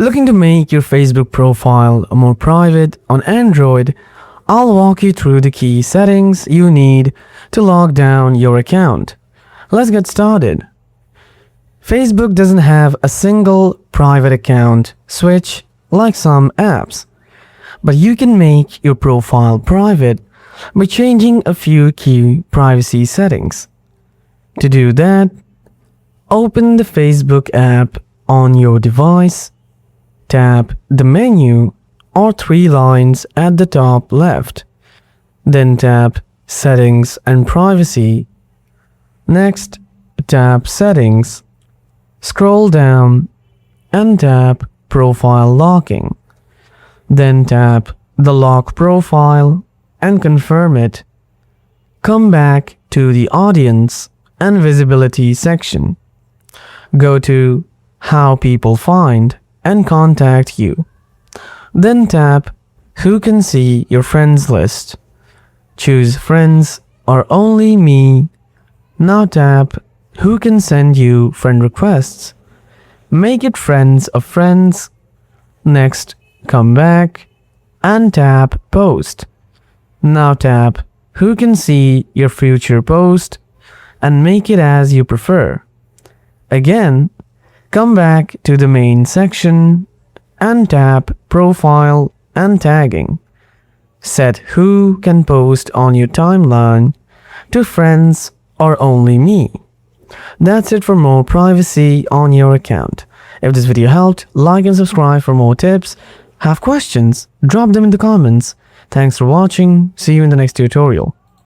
Looking to make your Facebook profile more private on Android? I'll walk you through the key settings you need to lock down your account. Let's get started. Facebook doesn't have a single private account switch like some apps, but you can make your profile private by changing a few key privacy settings. To do that, open the Facebook app on your device, tap the menu or three lines at the top left, then tap Settings and Privacy. Next, tap Settings, scroll down and tap Profile Locking. Then tap the Lock Profile and confirm it. Come back to the Audience and Visibility section. Go to How People Find and Contact You. Then tap Who Can See Your Friends List. Choose Friends or Only Me. Now tap Who Can Send You Friend Requests. Make it Friends of Friends. Next, come back and tap Post. Now tap Who Can See Your Future Post and make it as you prefer. Again, come back to the main section and tap Profile and Tagging. Set Who Can Post on your timeline to Friends or Only Me. That's it for more privacy on your account. If this video helped, like and subscribe for more tips. Have questions? Drop them in the comments. Thanks for watching. See you in the next tutorial.